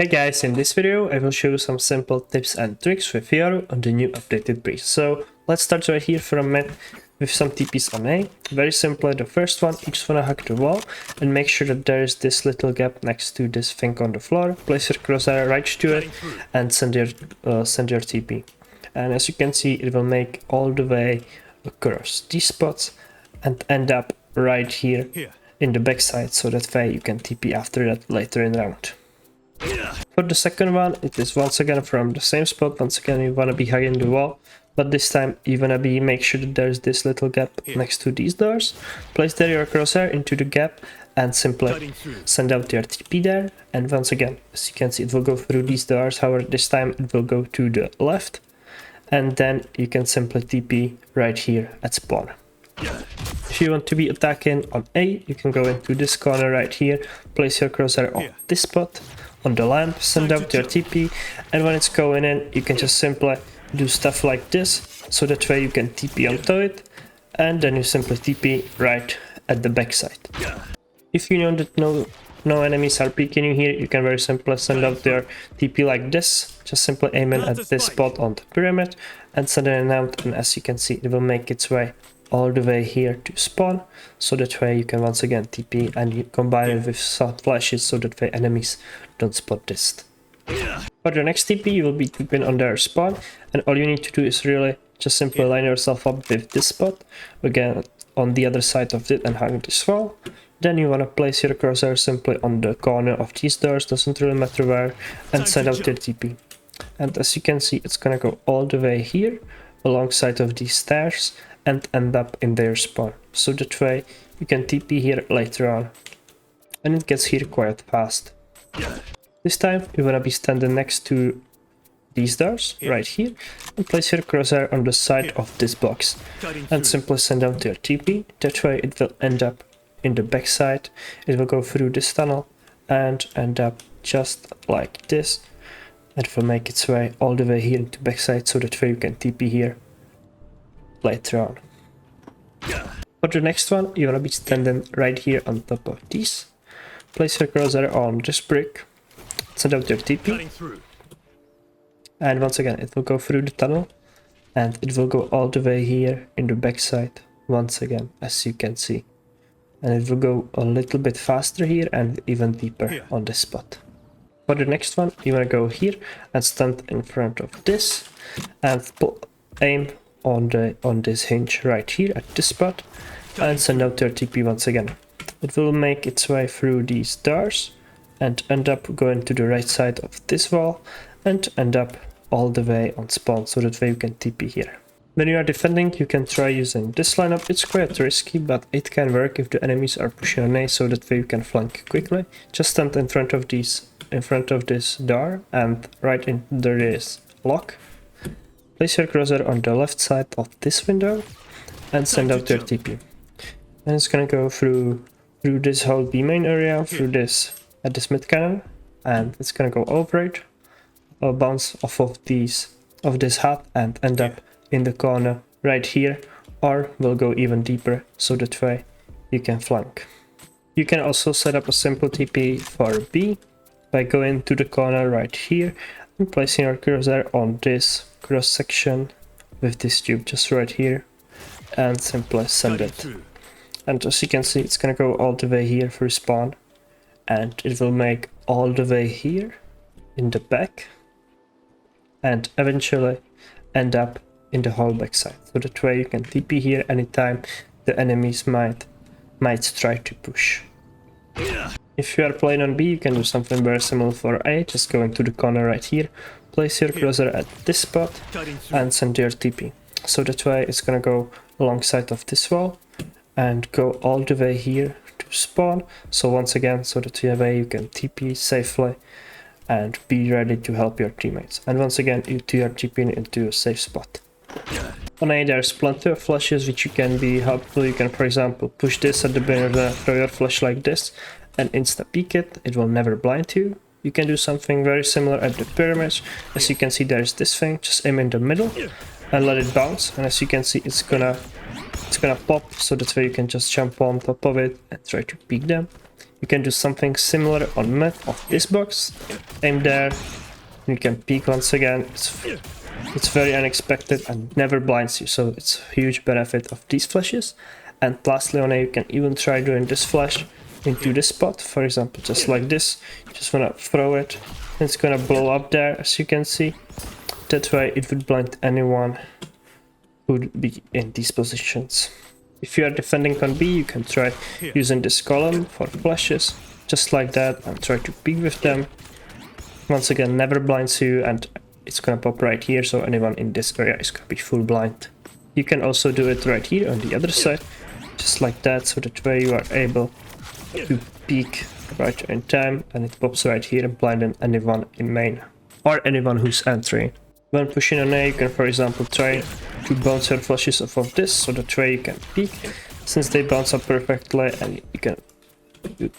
Hey guys, in this video I will show you some simple tips and tricks with Yoru on the new updated breach. So let's start right here from mid with some TPs on A. Very simply, the first one, you just wanna hug the wall and make sure that there is this little gap next to this thing on the floor. Place your crosshair right to it and send your TP. And as you can see, it will make all the way across these spots and end up right here in the backside, so that way you can TP after that later in round. For the second one, it is once again from the same spot. Once again, you wanna be hugging the wall, but this time you wanna make sure that there's this little gap next to these doors. Place there your crosshair into the gap and simply send out your TP there. And once again, as you can see, it will go through these doors. However, this time it will go to the left, and then you can simply TP right here at spawn. If you want to be attacking on A, you can go into this corner right here, place your crosshair on this spot, on the lamp, send out your TP, and when it's going in, you can just simply do stuff like this, so that way you can TP onto it, and then you simply TP right at the backside. If you know that no enemies are peeking you here, you can very simply send out their TP like this, just simply aim in at this spot on the pyramid, and send it out, and as you can see, it will make its way all the way here to spawn, so that way you can once again TP and you combine it with soft flashes, so that way enemies don't spot this. For the next TP, you will be TPing on their spawn, and all you need to do is really just simply line yourself up with this spot, again on the other side of it, and hang this wall. Then you want to place your crosshair simply on the corner of these doors, doesn't really matter where, and send out your TP. And as you can see, it's gonna go all the way here alongside of these stairs and end up in their spawn, so that way you can TP here later on, and it gets here quite fast. This time you wanna be standing next to these doors right here, and place your crosshair on the side of this box and simply send out your TP. That way it will end up in the backside, it will go through this tunnel and end up just like this, and it will make its way all the way here into backside, so that way you can TP here later on. For the next one, you wanna be standing right here on top of these. Place your crosshair on this brick, send out your TP, and once again it will go through the tunnel and it will go all the way here in the backside once again, as you can see, and it will go a little bit faster here and even deeper on this spot. For the next one, you wanna go here and stand in front of this and aim on this hinge right here at this spot and send out your TP once again. It will make its way through these doors and end up going to the right side of this wall and end up all the way on spawn, so that way you can TP here. When you are defending, you can try using this lineup. It's quite risky, but it can work if the enemies are pushing on A, so that way you can flank quickly. Just stand in front of this door and right in there is lock. Place your crosshair on the left side of this window and send out your TP. And it's gonna go through this whole B main area, through this at this mid cannon, and it's gonna go over it, bounce off of this hut and end up in the corner right here, or will go even deeper, so that way you can flank. You can also set up a simple TP for B by going to the corner right here and placing your crosshair on this cross section with this tube just right here and simply send it. And as you can see, it's gonna go all the way here through spawn, and it will make all the way here in the back and eventually end up in the whole backside, so that way you can TP here anytime the enemies might try to push. If you are playing on B, you can do something very similar for A. Just go into the corner right here, place your crosshair at this spot and send your TP, so that way it's gonna go alongside of this wall and go all the way here to spawn. So once again, so that way you can TP safely and be ready to help your teammates. And once again, you are TPing into a safe spot. On A, there's plenty of flashes which you can be helpful. You can, for example, push this at the banner, throw your flash like this and insta peek it. It will never blind you. You can do something very similar at the pyramid. As you can see, there's this thing, just aim in the middle and let it bounce, and as you can see, it's gonna pop, so that way you can just jump on top of it and try to peek them. you can do something similar on mid of this box. Aim there, you can peek once again. It's very unexpected and never blinds you, so it's a huge benefit of these flashes. And lastly on A, you can even try doing this flash into this spot, for example, just like this. You just wanna throw it, and it's gonna blow up there, as you can see. That way it would blind anyone who would be in these positions. If you are defending on B, you can try using this column for flashes, just like that, and try to peek with them. Once again, never blinds you, and it's gonna pop right here, so anyone in this area is gonna be full blind. You can also do it right here on the other side, just like that, so that way you are able to peek right in time, and it pops right here and blinding anyone in main, or anyone who's entering. When pushing on A, you can for example try to bounce your flashes off of this, so that way you can peek, since they bounce up perfectly, and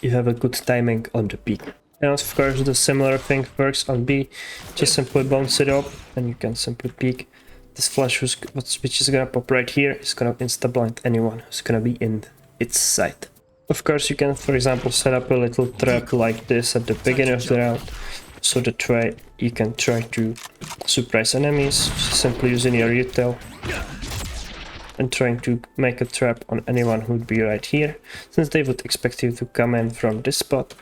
you have a good timing on the peek. And of course the similar thing works on B, just simply bounce it up and you can simply peek. This flash which is gonna pop right here is gonna insta-blind anyone who's gonna be in its sight. Of course you can for example set up a little trap like this at the beginning of the round, so that way you can try to surprise enemies, simply using your util and trying to make a trap on anyone who would be right here, since they would expect you to come in from this spot.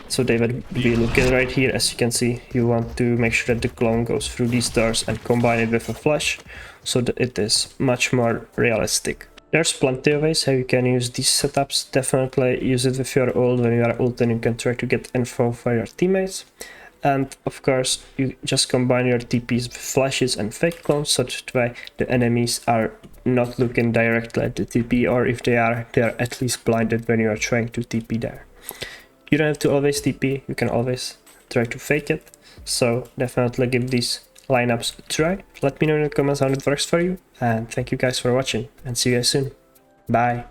So they would be looking right here. As you can see, you want to make sure that the clone goes through these doors and combine it with a flash, so that it is much more realistic. There's plenty of ways how you can use these setups. Definitely use it with your ult. When you are ulting, you can try to get info for your teammates. And of course, you just combine your TPs with flashes and fake clones, so that way the enemies are not looking directly at the TP, or if they are at least blinded when you are trying to TP there. You don't have to always TP, you can always try to fake it. So definitely give these lineups a try. Let me know in the comments how it works for you, and thank you guys for watching, and see you guys soon. Bye.